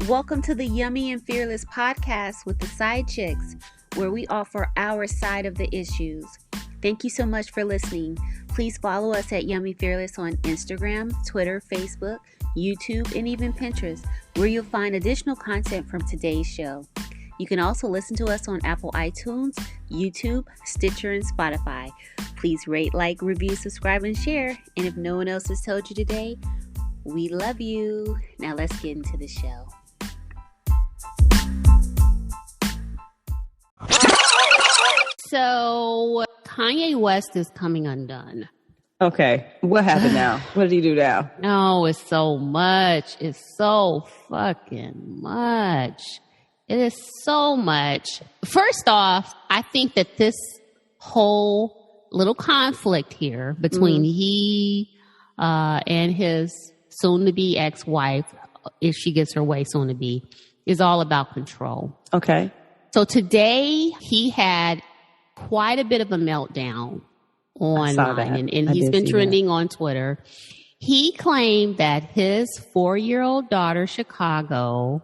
Welcome to the Yummy and Fearless podcast with the SideChicks, where we offer our side of the issues. Thank you so much for listening. Please follow us at Yummy Fearless on Instagram, Twitter, Facebook, YouTube, and even Pinterest, where you'll find additional content from today's show. You can also listen to us on Apple iTunes, YouTube, Stitcher, and Spotify. Please rate, like, review, subscribe, and share. And if no one else has told you today, we love you. Now let's get into the show. So, Kanye West is coming undone. Okay, what happened now? What did he do now? No, it's so much. It's so fucking much. It is so much. First off, I think that this whole little conflict here between he and his soon-to-be ex-wife, if she gets her way soon-to-be, is all about control. Okay. So today, he had quite a bit of a meltdown online, and he's been trending on Twitter. He claimed that his 4-year-old daughter, Chicago,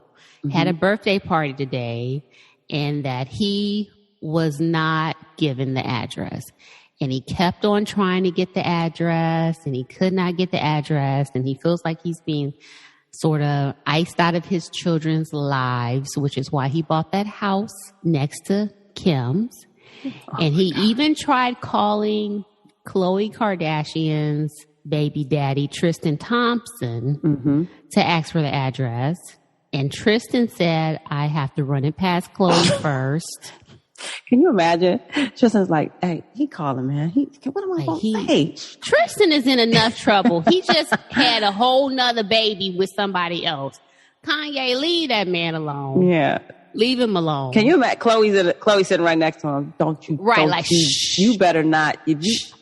had a birthday party today, and that he was not given the address. And he kept on trying to get the address, and he could not get the address, and he feels like he's being sort of iced out of his children's lives, which is why he bought that house next to Kim's. And he even tried calling Khloe Kardashian's baby daddy, Tristan Thompson, to ask for the address. And Tristan said, I have to run it past Khloe first. Can you imagine? Tristan's like, hey, he called him, man. What am I going to say? Tristan is in enough trouble. He just had a whole nother baby with somebody else. Kanye, leave that man alone. Yeah. Leave him alone. Can you imagine? Khloe's sitting right next to him. Don't you? Right, don't like, you, shh. You better not.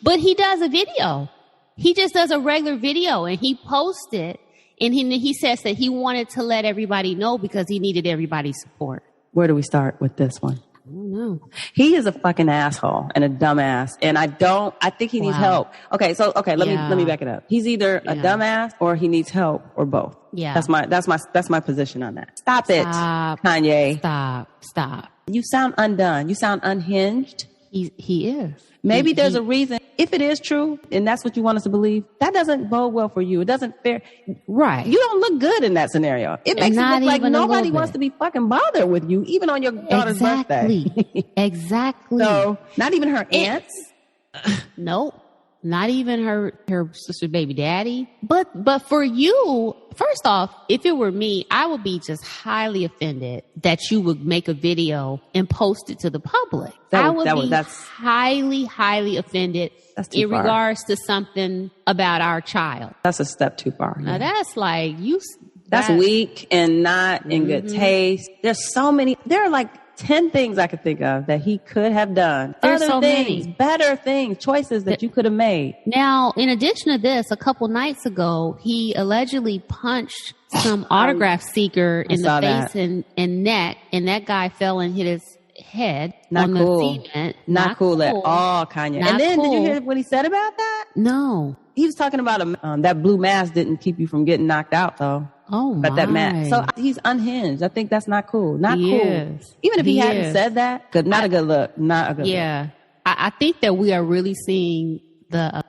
But he does a video. He just does a regular video, and he posted, and he says that he wanted to let everybody know because he needed everybody's support. Where do we start with this one? I don't know. He is a fucking asshole and a dumbass, and I think he needs help. Okay, let me back it up. He's either a dumbass or he needs help or both. Yeah. That's my position on that. Stop it, Kanye. Stop. You sound undone. You sound unhinged. He is. Maybe there's a reason. If it is true, and that's what you want us to believe, that doesn't bode well for you. It doesn't fare. Right. You don't look good in that scenario. It makes it look like nobody wants to be fucking bothered with you, even on your daughter's birthday. Exactly. So, not even her aunts? Nope. Not even her sister's baby daddy. But for you, first off, if it were me, I would be just highly offended that you would make a video and post it to the public. That's highly, highly offended in regards to something about our child. That's a step too far. Now that's like That's weak and not in good taste. There's so many. There are like 10 things I could think of that he could have done. There's so many. Better things, choices that you could have made. Now, in addition to this, a couple nights ago, he allegedly punched some autograph seeker in the face and neck, and that guy fell and hit his head on the cement. Not cool at all, Kanye. And then, did you hear what he said about that? No. He was talking about that blue mask didn't keep you from getting knocked out, though. Oh, my. But that mask. So he's unhinged. I think that's not cool. Not cool. Is. Even if he hadn't said that, not a good look. Not a good look. Yeah. I think that we are really seeing the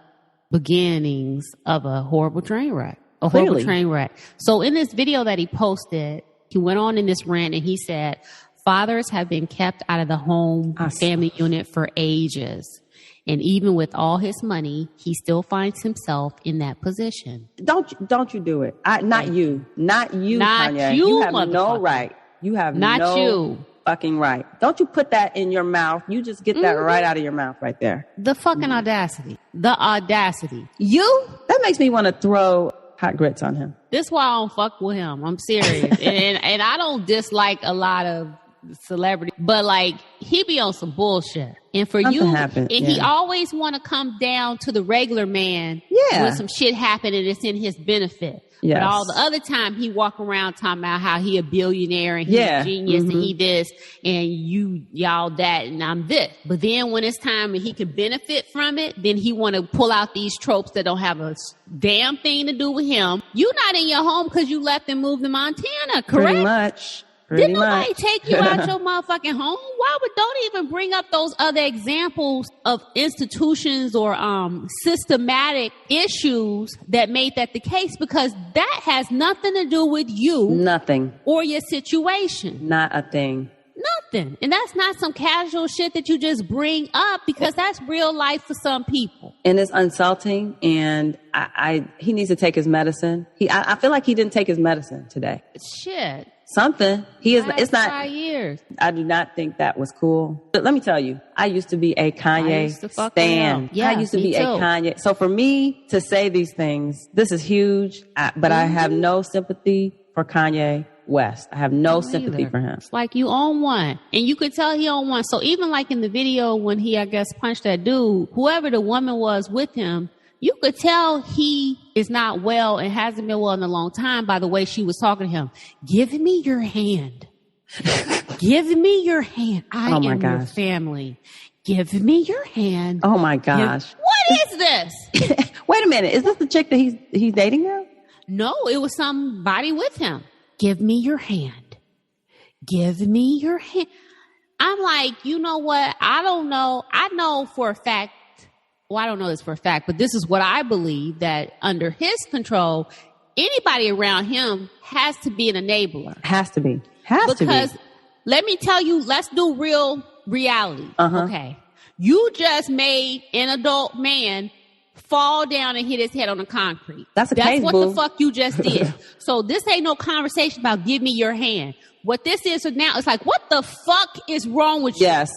beginnings of a horrible train wreck. Horrible train wreck. So in this video that he posted, he went on in this rant and he said, fathers have been kept out of the home family unit for ages. And even with all his money, he still finds himself in that position. Don't you do it. Not you, Kanye. You have no right. You have no fucking right. Don't you put that in your mouth. You just get that right out of your mouth right there. The fucking audacity. The audacity. That makes me want to throw hot grits on him. This is why I don't fuck with him. I'm serious. and I don't dislike a lot of celebrity, but like he be on some bullshit. And for Something you, happened. and he always want to come down to the regular man when some shit happened and it's in his benefit. Yes. But all the other time he walk around talking about how he a billionaire and he's a genius and he this and y'all that and I'm this. But then when it's time and he can benefit from it, then he want to pull out these tropes that don't have a damn thing to do with him. You not in your home because you left and moved to Montana, correct? Pretty much. Did nobody take you out your motherfucking home? Don't even bring up those other examples of institutions or systematic issues that made that the case, because that has nothing to do with you. Nothing. Or your situation. Not a thing. Nothing. And that's not some casual shit that you just bring up, because that's real life for some people. And it's insulting, and he needs to take his medicine. I feel like he didn't take his medicine today. Shit. Something. It's not 5 years. I do not think that was cool. But let me tell you, I used to be a Kanye stan. Yeah, I used to be a Kanye. So for me to say these things, this is huge. But I have no sympathy for Kanye West. I have no sympathy for him. It's like you own one. And you could tell he owned one. So even like in the video when he, I guess, punched that dude, whoever the woman was with him, you could tell he is not well and hasn't been well in a long time by the way she was talking to him. Give me your hand. Give me your hand. I am your family. Give me your hand. Oh my gosh. What is this? Wait a minute. Is this the chick that he's dating now? No, it was somebody with him. Give me your hand. Give me your hand. I'm like, you know what? I don't know. I know for a fact. Well, I don't know this for a fact, but this is what I believe, that under his control, anybody around him has to be an enabler. Has to be. Because let me tell you, let's do real reality. Okay. You just made an adult man fall down and hit his head on the concrete. That's what the fuck you just did. So this ain't no conversation about give me your hand. What this is now, it's like, what the fuck is wrong with you? Yes.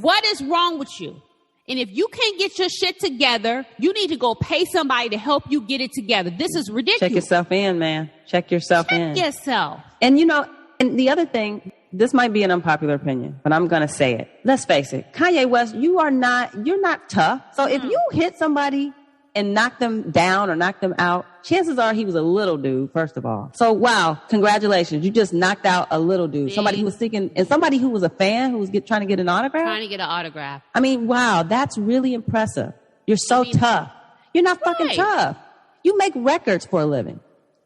What is wrong with you? And if you can't get your shit together, you need to go pay somebody to help you get it together. This is ridiculous. Check yourself in, man. Check yourself in. Check yourself. And and the other thing, this might be an unpopular opinion, but I'm going to say it. Let's face it. Kanye West, you're not tough. So if you hit somebody and knock them down or knock them out, chances are he was a little dude, first of all. So, wow, congratulations. You just knocked out a little dude. Somebody who was seeking, and somebody who was a fan who was trying to get an autograph. Trying to get an autograph. I mean, wow, that's really impressive. You're so tough. You're not fucking tough. You make records for a living.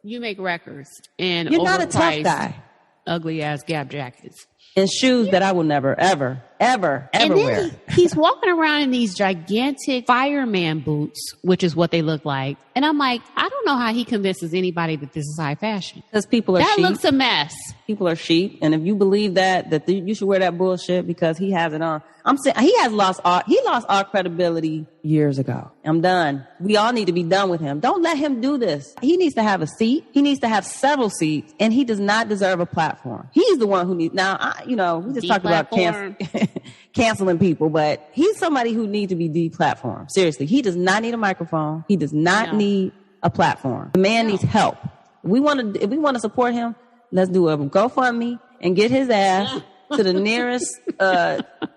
You make records. And you're not a tough guy. Ugly ass Gap jackets. And shoes that I will never, ever wear. He's walking around in these gigantic fireman boots, which is what they look like. And I'm like, I don't know how he convinces anybody that this is high fashion. Because people are sheep. That looks a mess. People are sheep. And if you believe that you should wear that bullshit because he has it on. I'm saying he lost all credibility years ago. I'm done. We all need to be done with him. Don't let him do this. He needs to have a seat. He needs to have several seats, and he does not deserve a platform. He's the one who needs, we just talked about canceling people, but he's somebody who needs to be deplatformed. Seriously. He does not need a microphone. He does not need a platform. The man needs help. If we want to support him, let's do a GoFundMe and get his ass to the nearest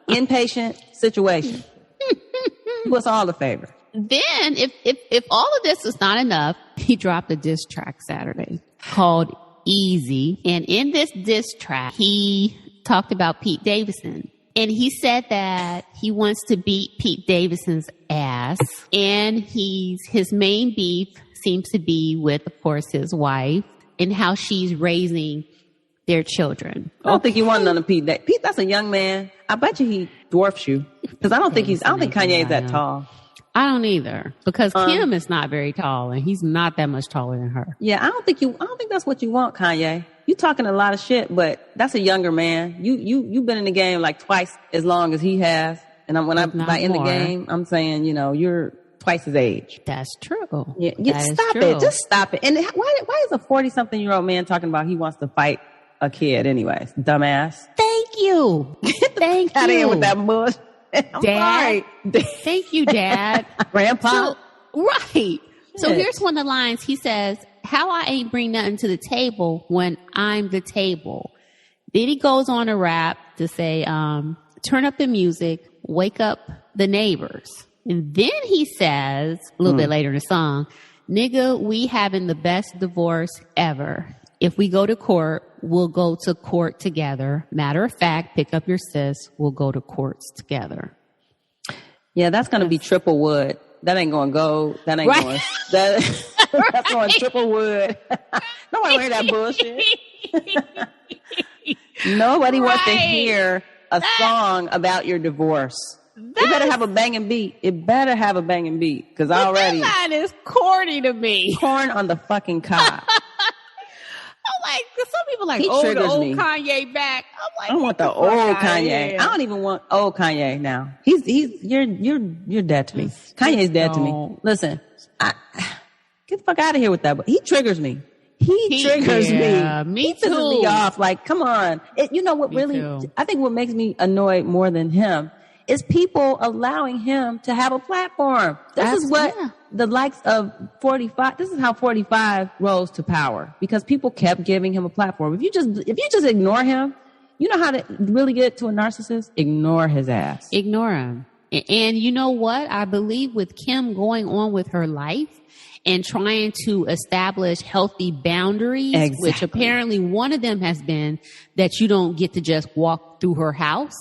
inpatient situation. Do us all a favor. Then, if all of this is not enough, he dropped a diss track Saturday called Easy. And in this diss track, he talked about Pete Davidson. And he said that he wants to beat Pete Davidson's ass. And his main beef seems to be with, of course, his wife and how she's raising their children. I don't think you want none of Pete. Pete, that's a young man. I bet you he dwarfs you. Because I don't think Kanye is that tall. I don't either. Because Kim is not very tall and he's not that much taller than her. Yeah, I don't think that's what you want, Kanye. You talking a lot of shit, but that's a younger man. You've been in the game like twice as long as he has. And by in the game, I'm saying, you're twice his age. That's true. Yeah, stop it. Just stop it. And why is a 40-something-year-old man talking about he wants to fight a kid anyways? Dumbass. Thank you. Thank you. Out of here with that bullshit. I'm Dad. Sorry. Thank you, Dad. Grandpa. Right. So here's one of the lines. He says, how I ain't bring nothing to the table when I'm the table. Then he goes on a rap to say, turn up the music, wake up the neighbors. And then he says, a little bit later in the song, nigga, we having the best divorce ever. If we go to court, we'll go to court together. Matter of fact, pick up your sis, we'll go to courts together. Yeah, that's going to be triple wood. That ain't going to go. That ain't going. That's going triple wood. Nobody wear that bullshit. Nobody wants to hear a song about your divorce. It better have a banging beat. It better have a banging beat. Because already. That line is corny to me. Corn on the fucking cob. I'm like, some people like, the old me. Kanye back. I'm like, I want the old Kanye. I don't even want old Kanye now. You're dead to me. Kanye's dead to me. Listen, get the fuck out of here with that. He triggers me. He triggers me. Me he pisses too. me off. Like, come on. You know what I think what makes me annoyed more than him is people allowing him to have a platform. This is what the likes of 45, this is how 45 rose to power, because people kept giving him a platform. If you just ignore him, you know how to really get to a narcissist? Ignore his ass. Ignore him. And you know what? I believe with Kim going on with her life and trying to establish healthy boundaries, which apparently one of them has been that you don't get to just walk through her house.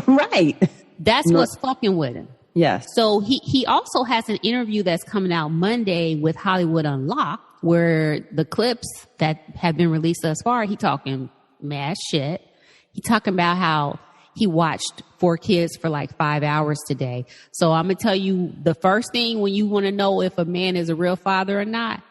Right. That's what's fucking with him. Yes. So he also has an interview that's coming out Monday with Hollywood Unlocked, where the clips that have been released thus far, he talking mad shit. He talking about how he watched 4 kids for like 5 hours today. So I'm going to tell you the first thing when you want to know if a man is a real father or not.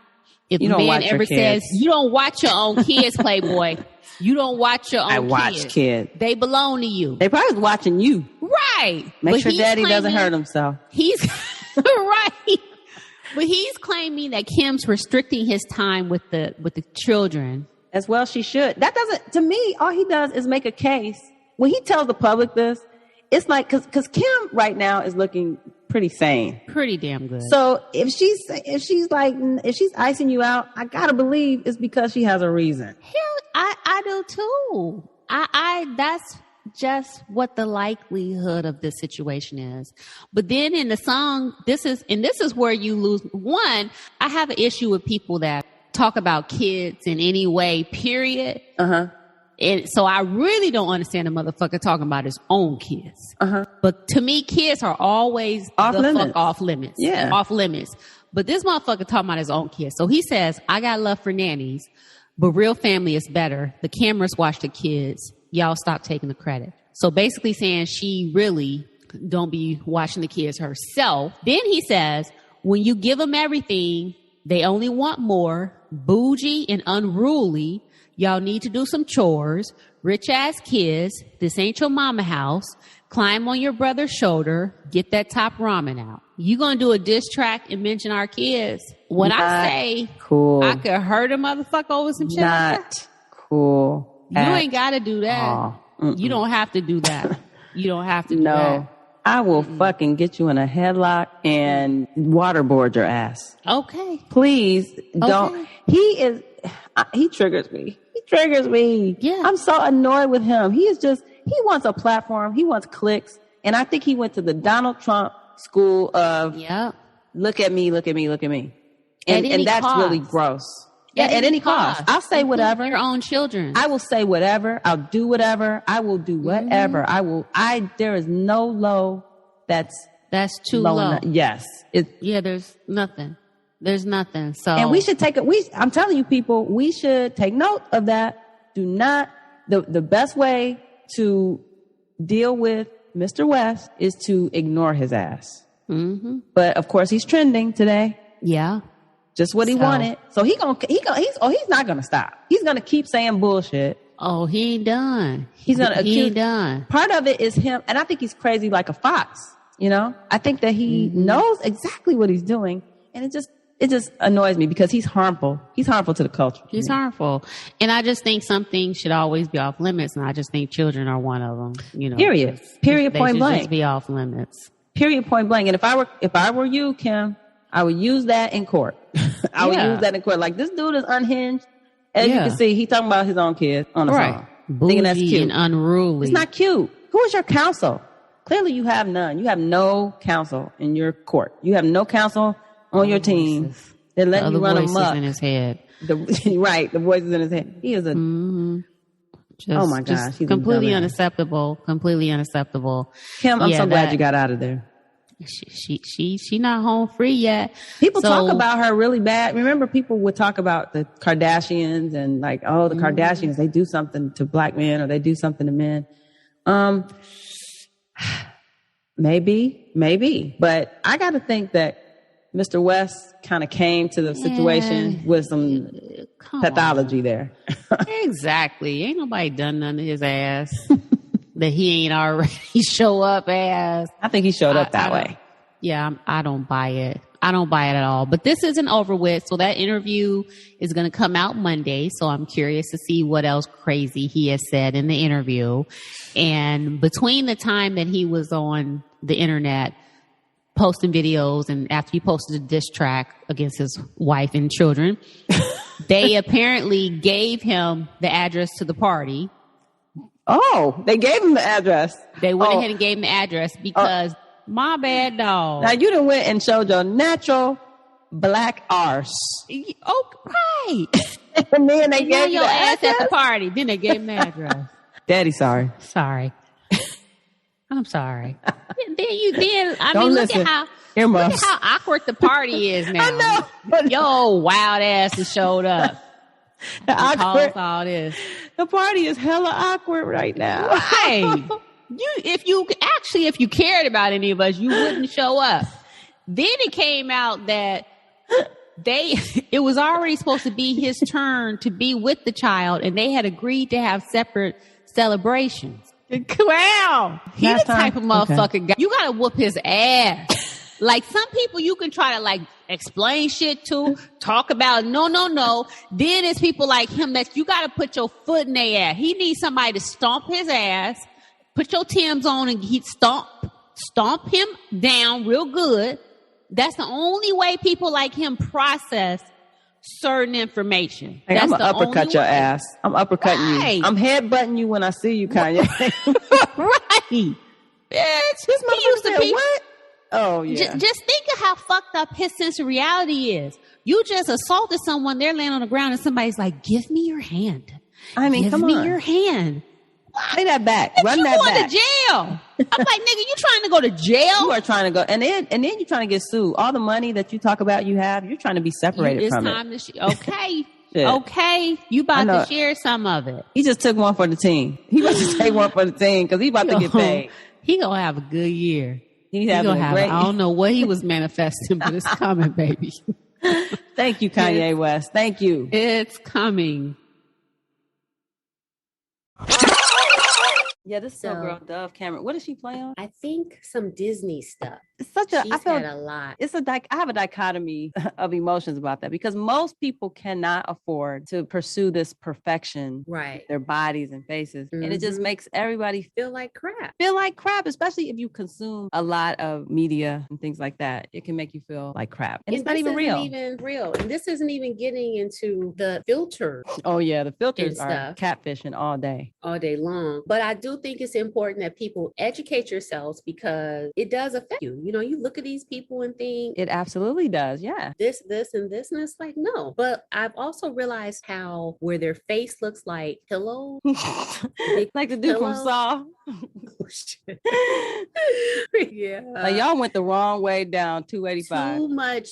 If a man ever says, you don't watch your own kids, Playboy. You don't watch your own kids. I watch kids. They belong to you. They probably watching you. Right. Make sure daddy doesn't hurt himself. He's right. But he's claiming that Kim's restricting his time with the children. As well she should. That doesn't, to me, all he does is make a case. When he tells the public this, it's like, cause Kim right now is looking pretty sane. Pretty damn good. So if she's icing you out, I gotta believe it's because she has a reason. Hell, I do too. That's just what the likelihood of this situation is. But then in the song, this is where you lose. One, I have an issue with people that talk about kids in any way, period. Uh-huh. And so I really don't understand a motherfucker talking about his own kids. Uh-huh. But to me, kids are always fuck off limits. Yeah. Off limits. But this motherfucker talking about his own kids. So he says, I got love for nannies, but real family is better. The cameras watch the kids. Y'all stop taking the credit. So basically saying she really don't be watching the kids herself. Then he says, when you give them everything, they only want more. Bougie and unruly. Y'all need to do some chores. Rich ass kids. This ain't your mama house. Climb on your brother's shoulder. Get that top ramen out. You gonna do a diss track and mention our kids? What I say, cool. I could hurt a motherfucker over some shit. Not cool. You ain't gotta do that. You don't have to do that. You don't have to do that. I will fucking get you in a headlock and waterboard your ass. Okay. Please don't. He triggers me. He triggers me. Yeah. I'm so annoyed with him. He wants a platform. He wants clicks. And I think he went to the Donald Trump school of, look at me, look at me, look at me. And that's really gross. Yeah, at any cost. I'll say whatever. Your own children. I will say whatever. I'll do whatever. I will do whatever. There is no low that's too low. Yes. There's nothing. There's nothing. So, and we should I'm telling you people, we should take note of that. Do not, the best way to deal with Mr. West is to ignore his ass. Mm-hmm. But of course he's trending today. Yeah. Just what he wanted. So he's not gonna stop. He's gonna keep saying bullshit. Oh, he ain't done. He ain't done. Part of it is him, and I think he's crazy like a fox. You know, I think that he knows exactly what he's doing, and it just annoys me because he's harmful. He's harmful to the culture. He's harmful, and I just think some things should always be off limits, and I just think children are one of them. You know, period. Point blank. Just be off limits. Period. Point blank. And if I were you, Kim, I would use that in court. I would use that in court. Like, this dude is unhinged. As you can see, he's talking about his own kids on the song. thinking that's cute and unruly. It's not cute. Who is your counsel? Clearly you have none. You have no counsel in your court. You have no counsel on your team. They're letting you run amok. In his head. Right, the voices in his head. He is a... oh my gosh. He's completely unacceptable. Completely unacceptable. Kim, I'm so glad you got out of there. She not home free yet. People talk about her really bad. Remember, people would talk about the Kardashians and like, oh, the Kardashians, they do something to black men or they do something to men. Maybe. But I got to think that Mr. West kind of came to the situation with some pathology there. Exactly. Ain't nobody done nothing to his ass that he ain't already show up as. I think he showed up that way. Yeah, I don't buy it. I don't buy it at all. But this isn't over with. So that interview is going to come out Monday. So I'm curious to see what else crazy he has said in the interview. And between the time that he was on the internet posting videos and after he posted a diss track against his wife and children, they apparently gave him the address to the party. Oh, they gave him the address. They went ahead and gave him the address because my bad dog. Now you done went and showed your natural black arse. Oh, right. And then they gave your ass at the party. Then they gave him the address. Daddy, sorry. I'm sorry. Look at how awkward the party is now. I know. Yo, wild ass has showed up. All this. The party is hella awkward right now. Right. If you cared about any of us, you wouldn't show up. Then it came out that it was already supposed to be his turn to be with the child, and they had agreed to have separate celebrations. Wow. He the type of motherfucker guy. You gotta whoop his ass. Like some people you can try to like explain shit to, talk about, no. Then it's people like him that you gotta put your foot in their ass. He needs somebody to stomp his ass, put your Timbs on and stomp him down real good. That's the only way people like him process certain information. Hey, I'm gonna uppercut your ass. I'm uppercutting you. I'm headbutting you when I see you, Kanye. Right. Bitch, this motherfucker used to be what? Oh yeah. Just think of how fucked up his sense of reality is. You just assaulted someone, they're laying on the ground and somebody's like, give me your hand. I mean, give me your hand. Play that back. Run that back. You going to jail. I'm like, nigga, you trying to go to jail? You are trying to go. And then you're trying to get sued. All the money that you talk about you have, you're trying to be separated from it. Okay. Okay. You about to share some of it. He just took one for the team. He about to take one for the team because he about to get paid. He going to have a good year. He's having a great year. I don't know what he was manifesting, but it's coming, baby. Thank you, Kanye West. Thank you. It's coming. Yeah, this girl Dove Cameron. What does she play on? I think some Disney stuff. It's such a. She's had a lot. It's I have a dichotomy of emotions about that because most people cannot afford to pursue this perfection, right? With their bodies and faces, and it just makes everybody feel like crap. Especially if you consume a lot of media and things like that. It can make you feel like crap, and it's not even real. And this isn't even getting into the filters. Oh yeah, the filters are catfishing all day long. But I do think it's important that people educate yourselves because it does affect you. You know, you look at these people and think it absolutely does. Yeah. This, and it's like, no. But I've also realized how where their face looks like pillows. Like the dude from Saw. Yeah. Like y'all went the wrong way down 285. Too much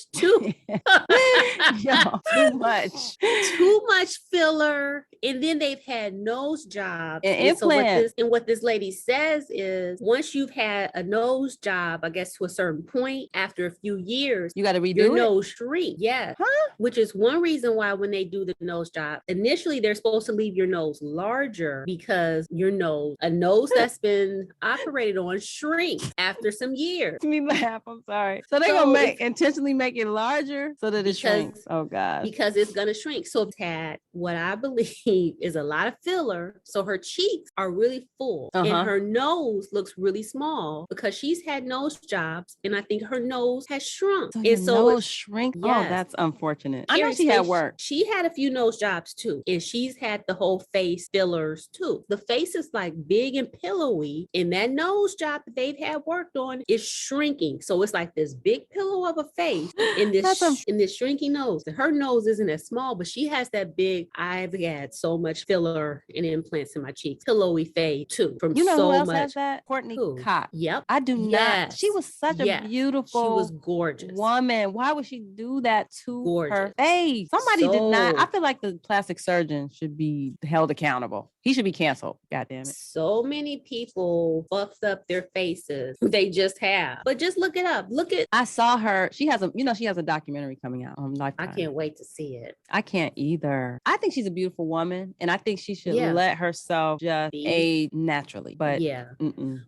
filler. And then they've had nose jobs. And implants. So what this lady says is once you've had a nose job, I guess to a certain point, after a few years, you got to redo your nose shrink. Yes. Huh? Which is one reason why when they do the nose job, initially they're supposed to leave your nose larger because a nose that's been operated on shrinks after some years. Me laugh. I'm sorry. So they're going to intentionally make it larger so that it shrinks. Oh God. Because it's going to shrink. So it's had what I believe is a lot of filler. So her cheeks are really full full. And her nose looks really small because she's had nose jobs. And I think her nose has shrunk. So your nose shrink? Yes. Oh, that's unfortunate. I know she had work. She had a few nose jobs too. And she's had the whole face fillers too. The face is like big and pillowy. And that nose job that they've had worked on is shrinking. So it's like this big pillow of a face in this shrinking nose. Her nose isn't as small, but she has that big, I've had so much filler and implants in my cheeks, pillowy face too. From who else much. Has that? Courtney Cox. Yep. I do not. She was such a beautiful she was gorgeous woman. Why would she do that to her face? Somebody did not. I feel like the plastic surgeon should be held accountable. He should be canceled. God damn it. So many people fucked up their faces. They just have. But just look it up. I saw her. She has a documentary coming out on Lifetime. I can't wait to see it. I can't either. I think she's a beautiful woman, and I think she should let herself just age naturally. But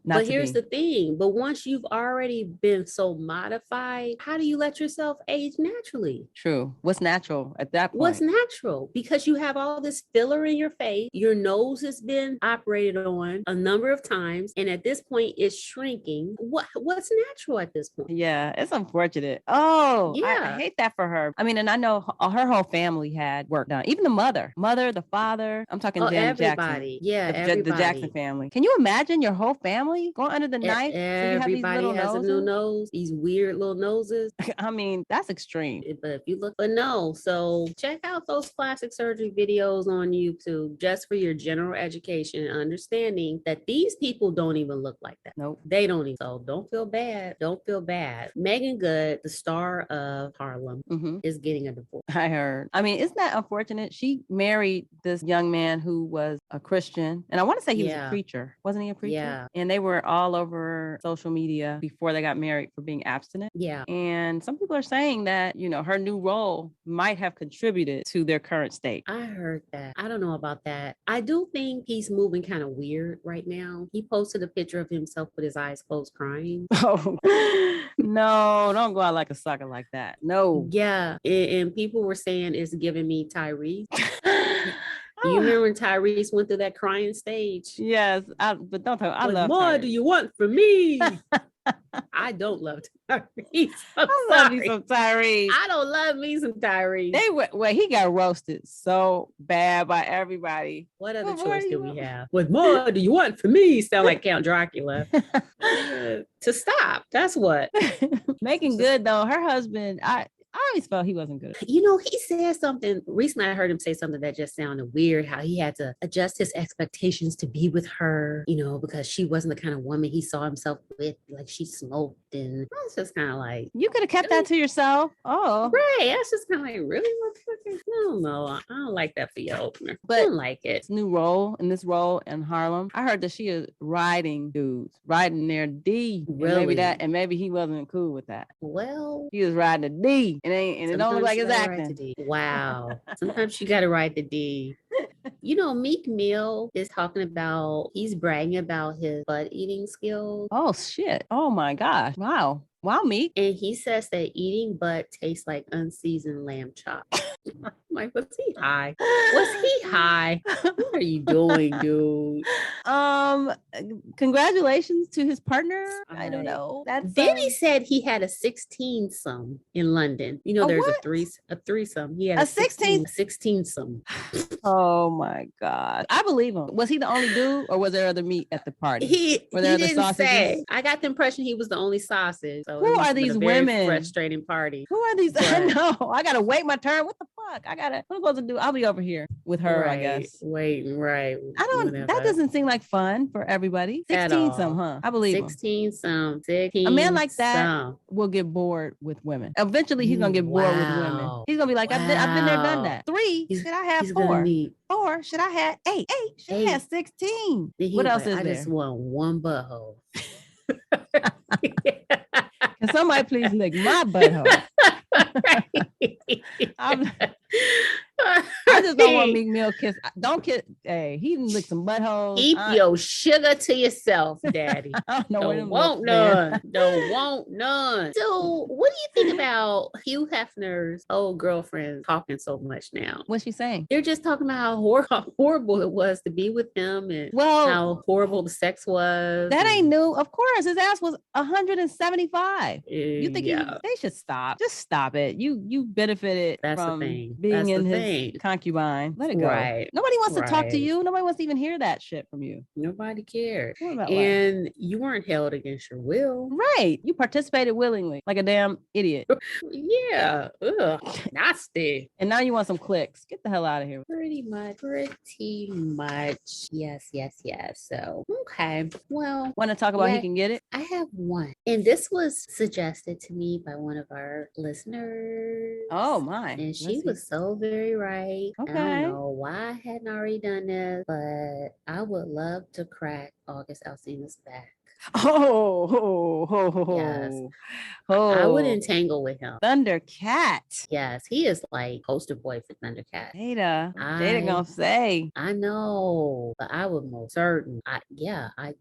but here's the thing. But once you've already been so modified, how do you let yourself age naturally? True. What's natural at that point? What's natural? Because you have all this filler in your face. Your nose has been operated on a number of times, and at this point it's shrinking. What's natural at this point? Yeah, it's unfortunate. Oh, yeah. I hate that for her. I mean, and I know her whole family had work done. Even the mother, the father. I'm talking Janet everybody. Jackson. Yeah, everybody. The Jackson family. Can you imagine your whole family going under the knife? Everybody so has a new nose. These weird little noses. I mean, that's extreme. But if you look, so check out those plastic surgery videos on YouTube just for your general education and understanding that these people don't even look like that. Nope. They don't even. So don't feel bad. Don't feel bad. Megan Good, the star of Harlem, is getting a divorce. I heard. I mean, isn't that unfortunate? She married this young man who was a Christian. And I want to say he was a preacher. Wasn't he a preacher? Yeah. And they were all over social media before they got married for being abstinent. Yeah. And some people are saying that, her new role might have contributed to their current state. I heard that. I don't know about that. I do think he's moving kind of weird right now. He posted a picture of himself with his eyes closed crying. Oh, no, don't go out like a sucker like that. No. Yeah. And people were saying it's giving me Tyrese. You remember when Tyrese went through that crying stage? Yes, but don't talk. I love more Tyrese. Do you want from me? I don't love Tyrese. I love me some Tyrese. I don't love me some Tyrese. He got roasted so bad by everybody. What other choice do we have? What more do you want from me? Sound like Count Dracula. To stop. That's what. Making Good though. Her husband, I always felt he wasn't good. He said something recently. I heard him say something that just sounded weird, how he had to adjust his expectations to be with her, because she wasn't the kind of woman he saw himself with, like she smoked. And I was just kind of like, you could have kept that to yourself. Oh, right. That's just kind of like, really? I don't know. I don't like that for your opener. But I don't like it. This role in Harlem, I heard that she is riding dudes, riding their D. Really? And maybe he wasn't cool with that. Well, he was riding a D. And it don't look like it's acting. Wow. Sometimes you got to write the D. Meek Mill is talking about, he's bragging about his butt eating skills. Oh, shit. Oh, my gosh. Wow. Wow, Meek. And he says that eating butt tastes like unseasoned lamb chops. I'm like, was he high? What are you doing, dude? Congratulations to his partner. I don't know. Then he said he had a 16-some in London. There's a threesome. He had a 16-some. Oh my God. I believe him. Was he the only dude or was there other meat at the party? He didn't say. I got the impression he was the only sausage. So who are these women? Frustrating party. Who are these? I know. I gotta wait my turn. What the fuck? What am I supposed to do? I'll be over here with her, right. I guess. Waiting, right. That doesn't seem like fun for everybody. 16-some, huh? I believe 16-some. A man like that will get bored with women. Eventually, he's gonna get bored with women. He's gonna be like, I've been there, done that. 3, should I have 4? 4, should I have 8? 8, should I have 16? What else is there? I just want one butthole. Can somebody please lick my butthole? I just don't want Meek Mill kiss. Don't kiss. Hey, he lick some buttholes. Keep your sugar to yourself, daddy. I don't know where Don't want none. Don't want none. So what do you think about Hugh Hefner's old girlfriend talking so much now? What's she saying? They're just talking about how horrible it was to be with him and how horrible the sex was. That ain't new. Of course, his ass was 175. You think they should stop? Just stop it. You benefited from being in his concubine. Let it go. Right. Nobody wants to talk to you. Nobody wants to even hear that shit from you. Nobody cared. And you weren't held against your will. Right. You participated willingly, like a damn idiot. Yeah. Ugh. Nasty. And now you want some clicks. Get the hell out of here. Pretty much. Yes. So, okay. Well. Want to talk about He Can Get It? I have one. And this was suggested to me by one of our listeners. Oh, my. And she was so very right. Okay. I don't know why I hadn't already done this, but I would love to crack August Alsina's back. Yes. I would entangle with him. Thundercat. Yes, he is like poster boy for Thundercat. Jada gonna say. I know, but I would most certain. I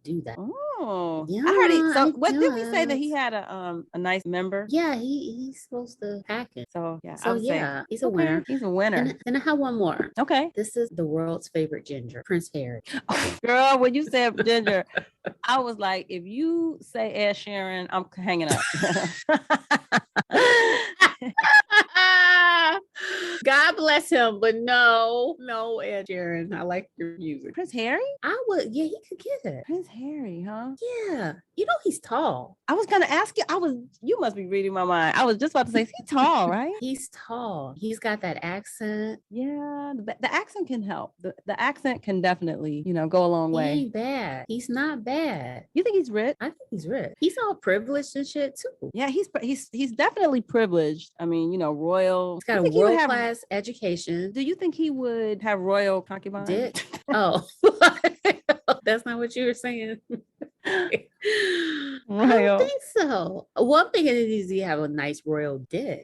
do that. Oh, yeah, I heard it. So what did we say that he had a nice member? Yeah, he's supposed to hack it. So yeah, he's a winner. He's a winner. And I have one more. Okay, this is the world's favorite ginger, Prince Harry. Oh, girl, when you said ginger, I was like, if you say Ed Sheeran, I'm hanging up. God bless him, but no, Ed Sheeran. I like your music. Prince Harry? I would, he could get it. Prince Harry, huh? Yeah. You know he's tall. I was gonna ask you, you must be reading my mind. I was just about to say, is he tall, right? He's tall. He's got that accent. Yeah, the accent can help. The accent can definitely, go a long way. He ain't bad. He's not bad. You think he's rich? I think he's rich. He's all privileged and shit too. Yeah, he's definitely privileged. I mean, royal. He's got a world-class education. Do you think he would have royal concubines? Oh, that's not what you were saying. I don't think so. One thing is he have a nice royal dick.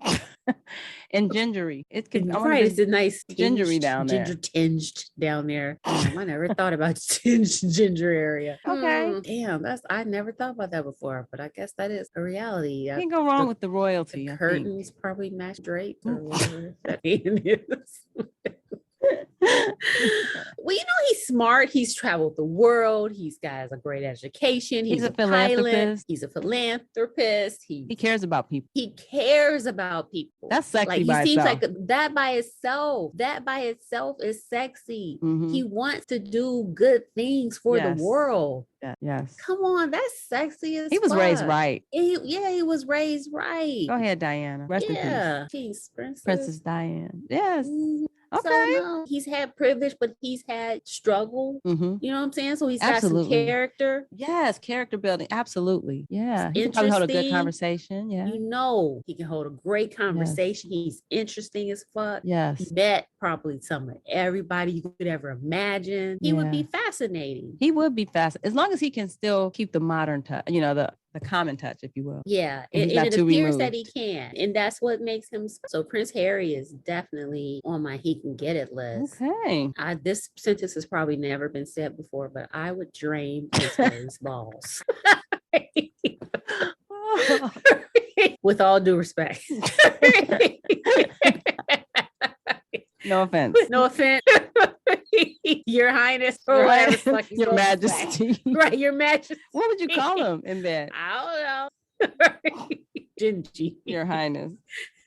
And gingery. It's a nice gingery down there. Ginger tinged down there. I never thought about tinged ginger area. Okay. Damn, I never thought about that before, but I guess that is a reality. Can't go wrong with the royalty. The curtains probably match draped or whatever that is. Well, he's smart. He's traveled the world. He's got a great education. He's a philanthropist. Pilot. He's a philanthropist. He cares about people. That's sexy. He seems like that by itself. That by itself is sexy. Mm-hmm. He wants to do good things for the world. Yes. Come on, that's sexy as He was raised right. He was raised right. Go ahead, Diana. Rest in peace. Princess Diana. Yes. Mm-hmm. Okay. So, no, he's had privilege, but he's had struggle. Mm-hmm. You know what I'm saying? So he's got some character. Yes, character building. Absolutely. Yeah. He can probably hold a good conversation. Yeah. He can hold a great conversation. Yes. He's interesting as fuck. Yes. He met probably some of everybody you could ever imagine. He would be fascinating. He would be fascinating. As long as he can still keep the modern touch, the common touch, if you will. Yeah. And it appears that he can. And that's what makes him. So Prince Harry is definitely on my He Can Get It list. Okay. This sentence has probably never been said before, but I would drain Prince Harry's balls. With all due respect. No offense. No offense. Your Highness or whatever. Your Majesty. Right, Your Majesty. What would you call him in bed? I don't know. Gingy. Your Highness.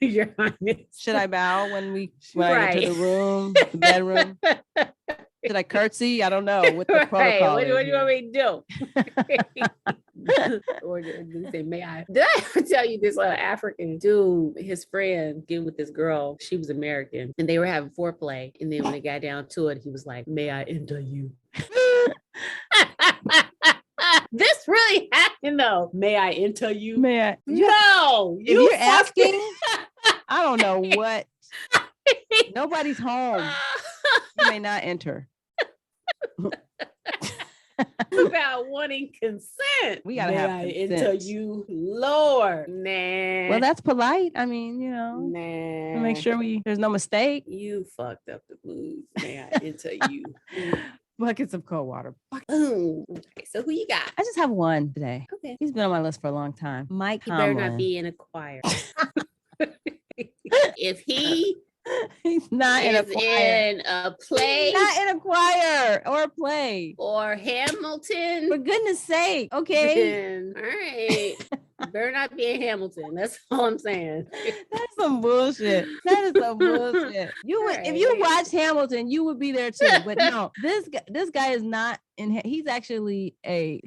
Your Highness. Should I bow when I enter the room, the bedroom? Should I curtsy? I don't know what the protocol is. What do you want me to do? Or say, may I? Did I ever tell you this African dude, his friend, getting with this girl? She was American, and they were having foreplay. And then when they got down to it, he was like, "May I enter you?" This really happened, though. May I enter you? May I? No, if you're asking, I don't know what. Nobody's home. You may not enter. About wanting consent. We gotta have consent. Into you, Lord. Nah. Well, that's polite. I mean, Nah. Make sure there's no mistake. You fucked up the mood. May I into you? Buckets of cold water. Okay, so who you got? I just have one today. Okay. He's been on my list for a long time. Mike Tomlin. He better not be in a choir. If he's not in a choir. In a play. He's not in a choir or a play. Or Hamilton. For goodness sake. Okay. All right. Better not be in Hamilton. That's all I'm saying. That's some bullshit. That is some bullshit. If you watched Hamilton, you would be there too. But no, this guy is not in. He's actually a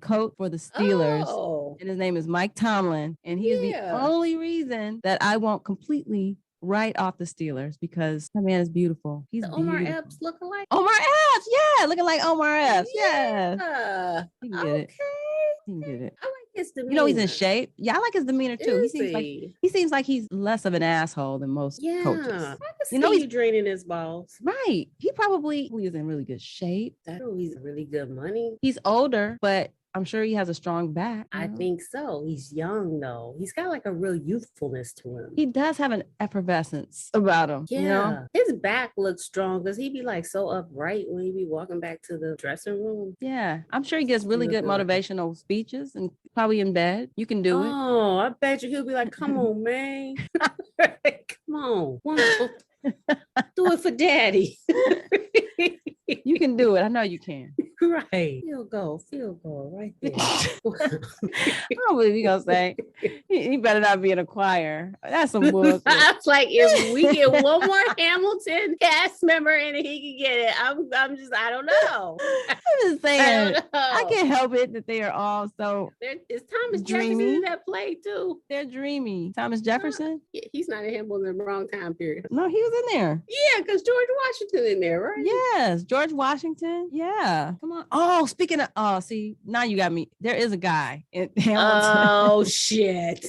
coach for the Steelers, and his name is Mike Tomlin, and he is the only reason that I won't completely write off the Steelers because that man is beautiful. He's Omar Epps looking like Omar Epps. Yeah, looking like Omar Epps. Yeah. He can get it. He can get it. I like his demeanor. He's in shape. Yeah, I like his demeanor too. He seems like he's less of an asshole than most coaches. I can see you draining his balls. Right. He probably is in really good shape. He's really good money. He's older, but I'm sure he has a strong back. I think so. He's young though. He's got like a real youthfulness to him. He does have an effervescence about him. Yeah. His back looks strong because he'd be like so upright when he'd be walking back to the dressing room. Yeah. I'm sure he gets really good motivational speeches and probably in bed. You can do it. Oh, I bet you he'll be like, come on, man. Come on. Do it for daddy. You can do it. I know you can. Right. Field goal right there. I don't believe you're going to say, he better not be in a choir. That's some bullshit. I was like, if we get one more Hamilton cast member and he can get it, I don't know. I'm just saying, I can't help it that they are all so Is Thomas Jefferson in that play too? They're dreamy. Thomas Jefferson? Yeah, he's not in Hamilton in the wrong time period. No, he was in there. Yeah, because George Washington in there, right? Yes, George Washington. Yeah. Come on. Oh, speaking of, see, now you got me. There is a guy in Hamilton. Oh, shit.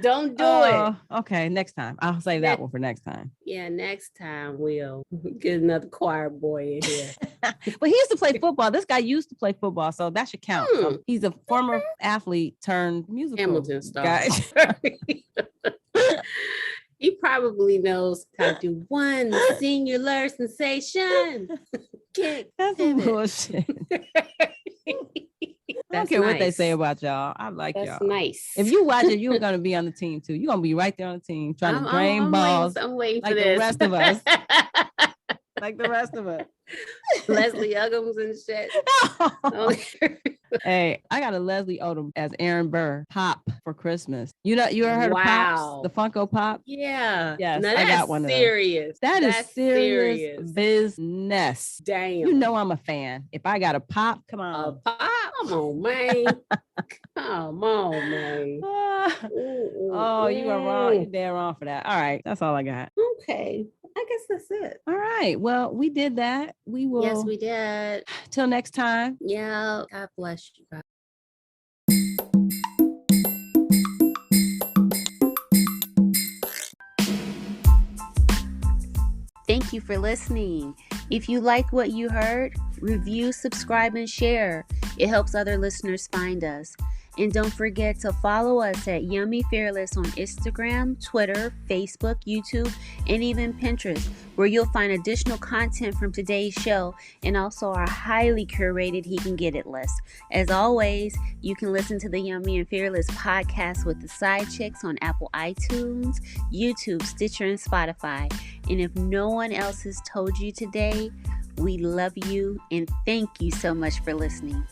Don't do it. Okay, next time. I'll say that one for next time. Yeah, next time we'll get another choir boy in here. But he used to play football. This guy used to play football, so that should count. So he's a former athlete turned musical Hamilton star. Guy. He probably knows how to do one singular sensation. That's some bullshit. I don't care what they say about y'all. I like y'all. That's nice. If you watch it, you're going to be on the team too. You're going to be right there on the team trying to drain balls. I'm waiting like for this. The rest of us. Like the rest of us. Leslie Uggams and shit. Hey, I got a Leslie Odom as Aaron Burr Pop for Christmas. You ever heard of Pops? The Funko Pop? Yeah. Yes, now, I got one of those. That's serious business. Damn. You know I'm a fan. If I got a Pop, come on. A Pop? Come on, man. Come on, man. Oh, you are wrong. You're dead wrong for that. All right. That's all I got. Okay. I guess that's it. All right. Well, we did that. We will. Yes, we did. Till next time. Yeah. God bless you guys. Thank you for listening. If you like what you heard, review, subscribe, and share. It helps other listeners find us. And don't forget to follow us at Yummy Fearless on Instagram, Twitter, Facebook, YouTube, and even Pinterest, where you'll find additional content from today's show and also our highly curated He Can Get It list. As always, you can listen to the Yummy and Fearless podcast with the SideChicks on Apple iTunes, YouTube, Stitcher, and Spotify. And if no one else has told you today, we love you and thank you so much for listening.